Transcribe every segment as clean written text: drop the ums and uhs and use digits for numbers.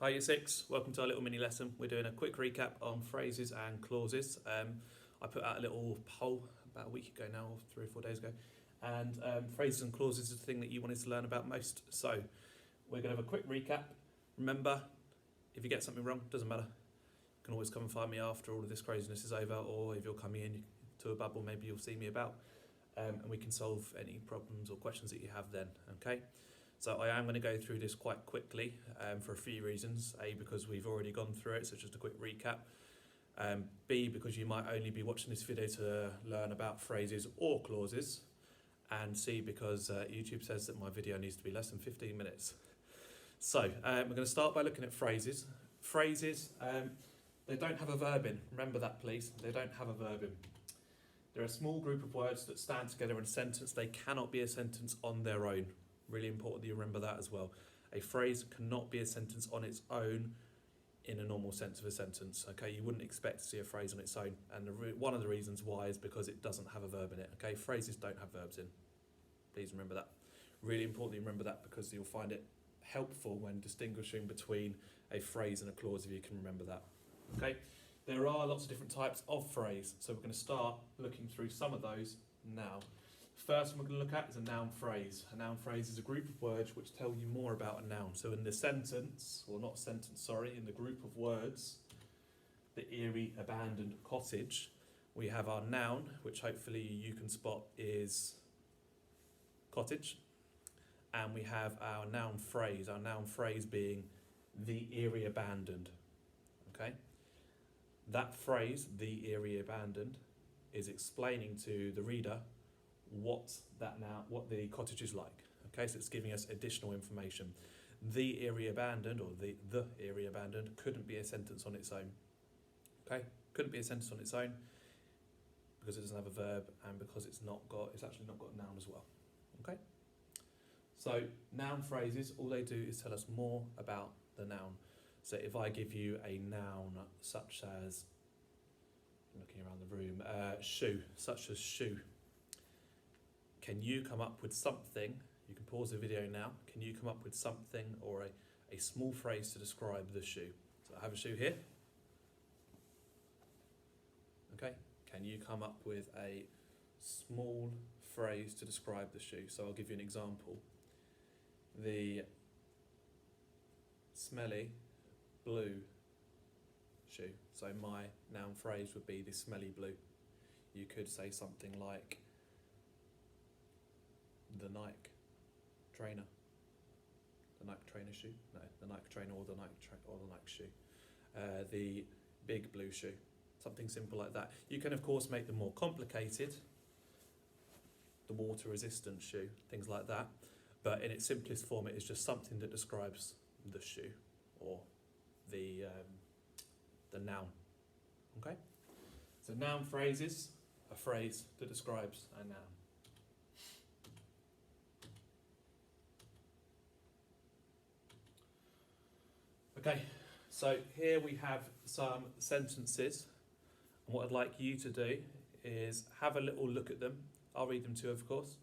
Hi Year 6, welcome to our little mini lesson. We're doing a quick recap on phrases and clauses. I put out a little poll about a week ago now, or 3 or 4 days ago, and phrases and clauses is the thing that you wanted to learn about most. So we're going to have a quick recap. Remember, if you get something wrong, doesn't matter. You can always come and find me after all of this craziness is over, or if you're coming in to a bubble, maybe you'll see me about, and we can solve any problems or questions that you have then, okay? So I am going to go through this quite quickly for a few reasons. A, because we've already gone through it, so just a quick recap. B, because you might only be watching this video to learn about phrases or clauses. And C, because YouTube says that my video needs to be less than 15 minutes. So we're going to start by looking at phrases. Phrases, they don't have a verb in. Remember that, please. They don't have a verb in. They're a small group of words that stand together in a sentence. They cannot be a sentence on their own. Really important that you remember that as well. A phrase cannot be a sentence on its own in a normal sense of a sentence. Okay, you wouldn't expect to see a phrase on its own, and one of the reasons why is because it doesn't have a verb in it. Okay, phrases don't have verbs in. Please remember that. Really important that you remember that, because you'll find it helpful when distinguishing between a phrase and a clause if you can remember that. Okay, there are lots of different types of phrase, so we're going to start looking through some of those now. First one we're going to look at is a noun phrase. A noun phrase is a group of words which tell you more about a noun. So in the sentence, or not sentence, sorry, in the group of words, the eerie abandoned cottage, we have our noun, which hopefully you can spot is cottage. And we have our noun phrase being the eerie abandoned. Okay? That phrase, the eerie abandoned, is explaining to the reader what the cottage is like. Okay, so it's giving us additional information. The area abandoned, or the area abandoned, couldn't be a sentence on its own. Okay, couldn't be a sentence on its own because it doesn't have a verb, and because it's actually not got a noun as well. Okay, so noun phrases, all they do is tell us more about the noun. So if I give you a noun such as, looking around the room, shoe, such as shoe. Can you come up with something, you can pause the video now, can you come up with something or a small phrase to describe the shoe? So I have a shoe here. Okay, can you come up with a small phrase to describe the shoe? So I'll give you an example. The smelly blue shoe. So my noun phrase would be the smelly blue. You could say something like the Nike trainer. The Nike trainer shoe? No, the Nike trainer or the Nike shoe. The big blue shoe. Something simple like that. You can of course make them more complicated. The water resistant shoe, things like that. But in its simplest form, it is just something that describes the shoe or the noun. Okay? So noun phrases, a phrase that describes a noun. Okay, so here we have some sentences, and what I'd like you to do is have a little look at them. I'll read them too, of course.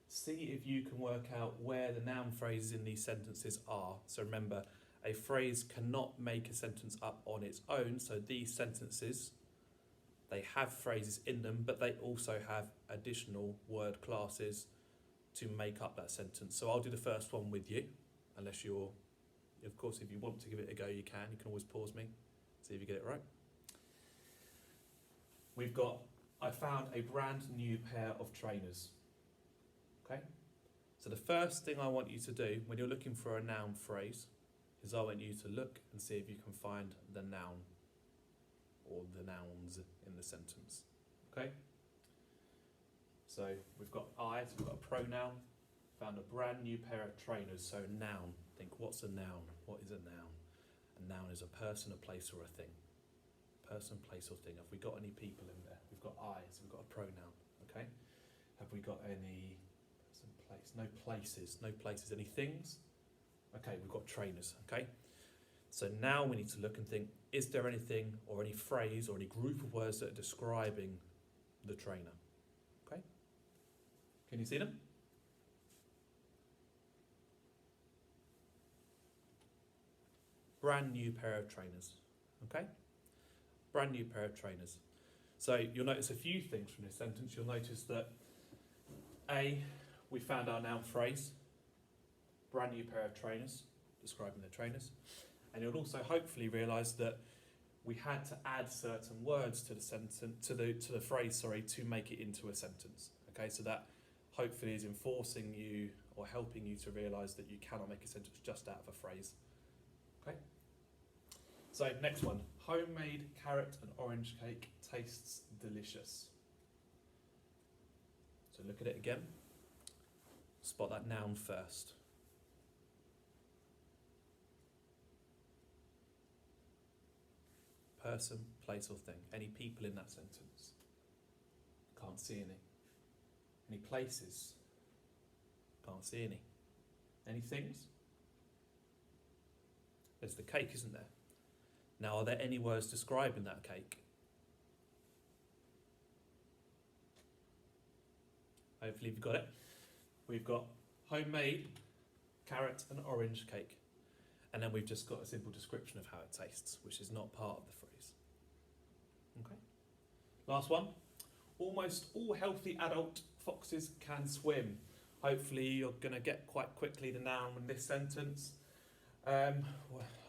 See if you can work out where the noun phrases in these sentences are. So remember, a phrase cannot make a sentence up on its own, so these sentences, they have phrases in them, but they also have additional word classes to make up that sentence. So I'll do the first one with you, unless you're, of course, if you want to give it a go, you can always pause me, see if you get it right. I found a brand new pair of trainers. Okay? So the first thing I want you to do when you're looking for a noun phrase is I want you to look and see if you can find the noun or the nouns in the sentence. Okay? So we've got I, so we've got a pronoun, found a brand new pair of trainers, so noun. Think, what's a noun? What is a noun? A noun is a person, a place, or a thing. Person, place, or thing. Have we got any people in there? We've got I, so we've got a pronoun. Okay? Have we got any person, place? No places. No places. Any things? Okay, we've got trainers. Okay? So now we need to look and think, is there anything or any phrase or any group of words that are describing the trainer? Okay? Can you see them? brand new pair of trainers. Okay? Brand new pair of trainers. So you'll notice a few things from this sentence. You'll notice that A, we found our noun phrase, brand new pair of trainers, describing the trainers. And you'll also hopefully realise that we had to add certain words to the sentence, to the phrase, to make it into a sentence. Okay, so that hopefully is enforcing you or helping you to realise that you cannot make a sentence just out of a phrase. Okay. So next one, homemade carrot and orange cake tastes delicious. So look at it again. Spot that noun first. Person, place or thing. Any people in that sentence? Can't see any. Any places? Can't see any. Any things? There's the cake, isn't there? Now, are there any words describing that cake? Hopefully you've got it. We've got homemade carrot and orange cake. And then we've just got a simple description of how it tastes, which is not part of the phrase. Okay. Last one. Almost all healthy adult foxes can swim. Hopefully you're going to get quite quickly the noun in this sentence. Well,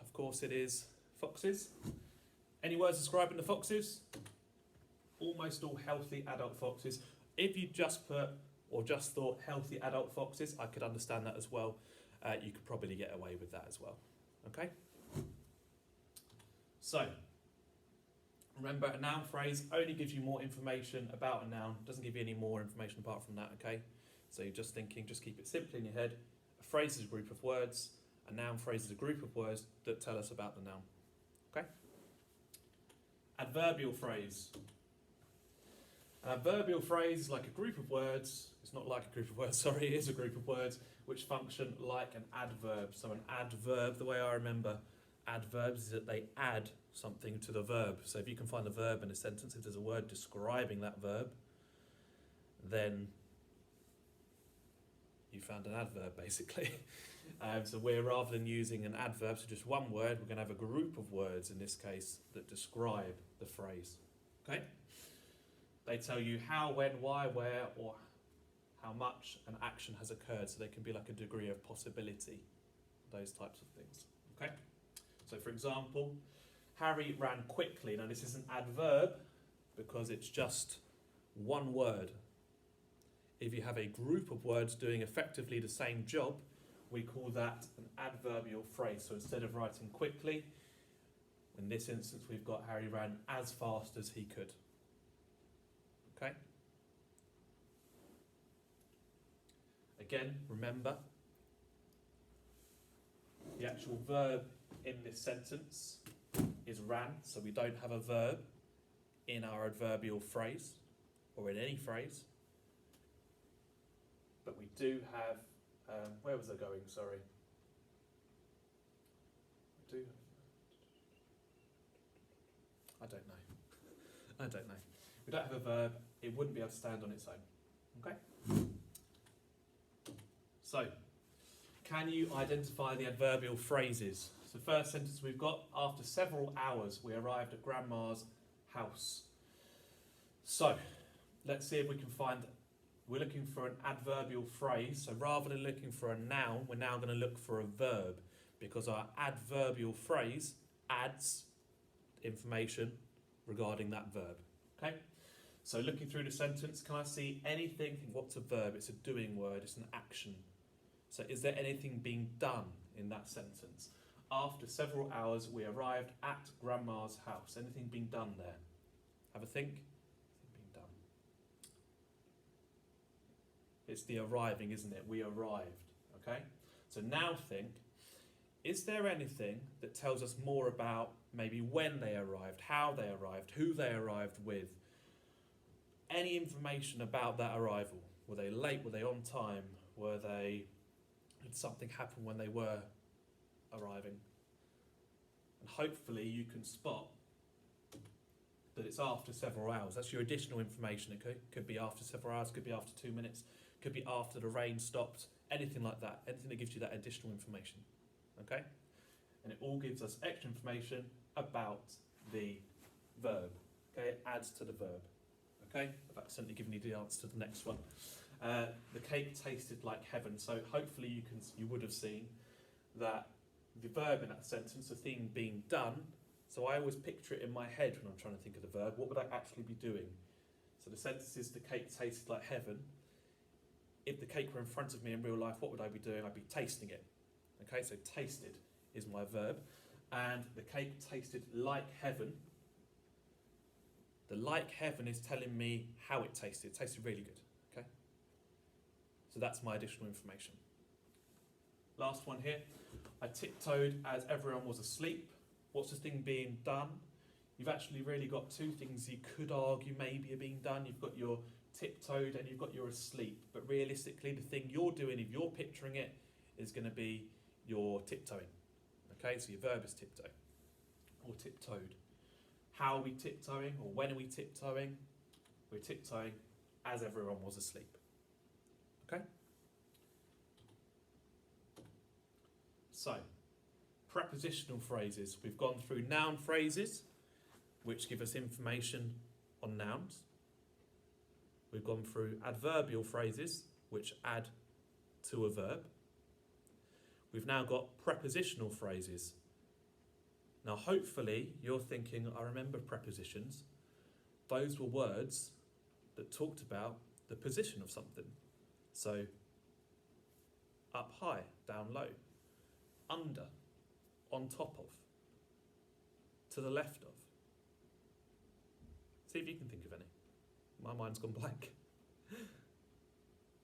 of course it is foxes. Any words describing the foxes? Almost all healthy adult foxes. If you just put or just thought healthy adult foxes, I could understand that as well. You could probably get away with that as well. Okay? So, remember, a noun phrase only gives you more information about a noun, doesn't give you any more information apart from that, okay? So you're just thinking, just keep it simple in your head. A phrase is a group of words, a noun phrase is a group of words that tell us about the noun. Okay? Adverbial phrase. An adverbial phrase is like a group of words, it's not like a group of words, sorry, it is a group of words which function like an adverb. So an adverb, the way I remember adverbs is that they add something to the verb. So if you can find a verb in a sentence, if there's a word describing that verb, then you found an adverb basically. So we're, rather than using an adverb, so just one word, we're going to have a group of words in this case that describe the phrase. Okay? They tell you how, when, why, where, or how much an action has occurred. So they can be like a degree of possibility, those types of things. Okay? So for example, Harry ran quickly. Now this is an adverb because it's just one word. If you have a group of words doing effectively the same job, we call that an adverbial phrase. So instead of writing quickly, in this instance we've got Harry ran as fast as he could. Okay? Again, remember, the actual verb in this sentence is ran, so we don't have a verb in our adverbial phrase, or in any phrase. But we do have, where was I going, sorry? I don't know. We don't have a verb, it wouldn't be able to stand on its own. Okay? So, can you identify the adverbial phrases? So first sentence we've got, after several hours we arrived at Grandma's house. So, let's see if we can find, we're looking for an adverbial phrase, so rather than looking for a noun, we're now going to look for a verb, because our adverbial phrase adds information regarding that verb. Okay? So looking through the sentence, can I see anything? What's a verb? It's a doing word, it's an action. So is there anything being done in that sentence? After several hours, we arrived at Grandma's house. Anything being done there? Have a think. Anything being done? It's the arriving, isn't it? We arrived, okay? So now think, is there anything that tells us more about maybe when they arrived, how they arrived, who they arrived with? Any information about that arrival? Were they late? Were they on time? Did something happen when they were arriving? And hopefully you can spot that it's after several hours. That's your additional information. It could be after several hours, could be after 2 minutes, could be after the rain stopped, anything like that. Anything that gives you that additional information. Okay? and it all gives us extra information about the verb. Okay, it adds to the verb. Okay, I've accidentally given you the answer to the next one. The cake tasted like heaven. So hopefully you would have seen that the verb in that sentence, the thing being done. So I always picture it in my head when I'm trying to think of the verb. What would I actually be doing? So the sentence is the cake tasted like heaven. If the cake were in front of me in real life, what would I be doing? I'd be tasting it. Okay, so tasted is my verb. And the cake tasted like heaven. The like heaven is telling me how it tasted. It tasted really good. Okay, so that's my additional information. Last one here. I tiptoed as everyone was asleep. What's the thing being done? You've actually really got two things you could argue maybe are being done. You've got your tiptoed and you've got your asleep. But realistically, the thing you're doing, if you're picturing it, is going to be your tiptoeing. Okay, so your verb is tiptoe or tiptoed. How are we tiptoeing, or when are we tiptoeing? We're tiptoeing as everyone was asleep. Okay? So, prepositional phrases. We've gone through noun phrases, which give us information on nouns. We've gone through adverbial phrases, which add to a verb. We've now got prepositional phrases. Now, hopefully, you're thinking, I remember prepositions. Those were words that talked about the position of something. So, up high, down low, under, on top of, to the left of. See if you can think of any. My mind's gone blank.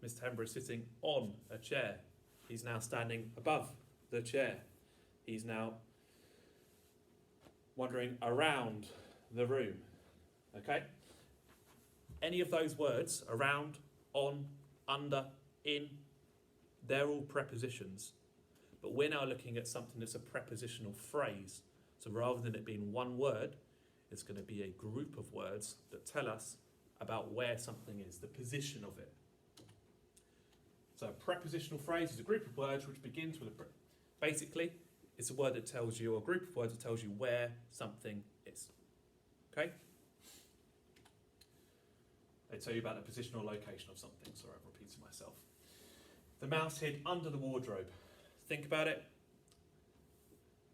Mr. Hembrough is sitting on a chair. He's now standing above the chair. He's now wandering around the room. Okay? Any of those words, around, on, under, in, they're all prepositions. But we're now looking at something that's a prepositional phrase. So rather than it being one word, it's going to be a group of words that tell us about where something is, the position of it. So a prepositional phrase is a group of words which begins with a basically, it's a word that tells you, or a group of words that tells you where something is. Okay? They tell you about the position or location of something. Sorry, I'm repeating myself. The mouse hid under the wardrobe. Think about it.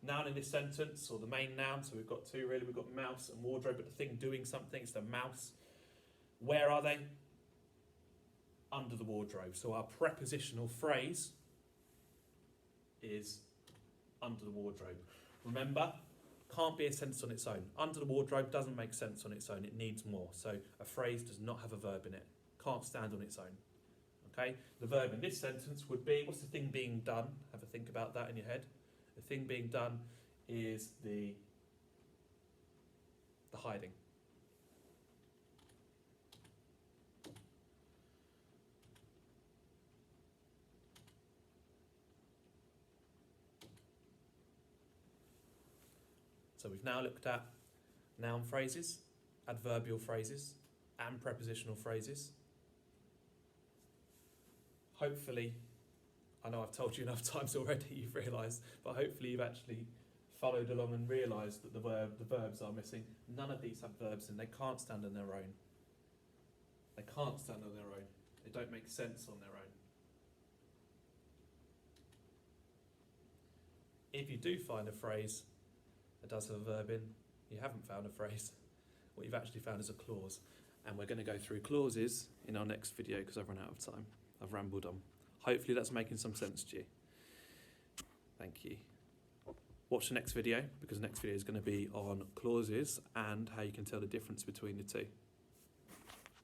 Noun in this sentence, or the main noun, so we've got two really. We've got mouse and wardrobe, but the thing doing something, it's the mouse. Where are they? Under the wardrobe. So our prepositional phrase is under the wardrobe. Remember, can't be a sentence on its own. Under the wardrobe doesn't make sense on its own. It needs more. So a phrase does not have a verb in it. Can't stand on its own. Okay? The verb in this sentence would be, what's the thing being done? Have a think about that in your head. The thing being done is the hiding. So we've now looked at noun phrases, adverbial phrases, and prepositional phrases. Hopefully, I know I've told you enough times already, you've realised, but hopefully you've actually followed along and realised that the verbs are missing. None of these have verbs and they can't stand on their own. They can't stand on their own. They don't make sense on their own. If you do find a phrase that does have a verb in, you haven't found a phrase. What you've actually found is a clause. And we're going to go through clauses in our next video because I've run out of time. I've rambled on. Hopefully that's making some sense to you. Thank you. Watch the next video because the next video is going to be on clauses and how you can tell the difference between the two.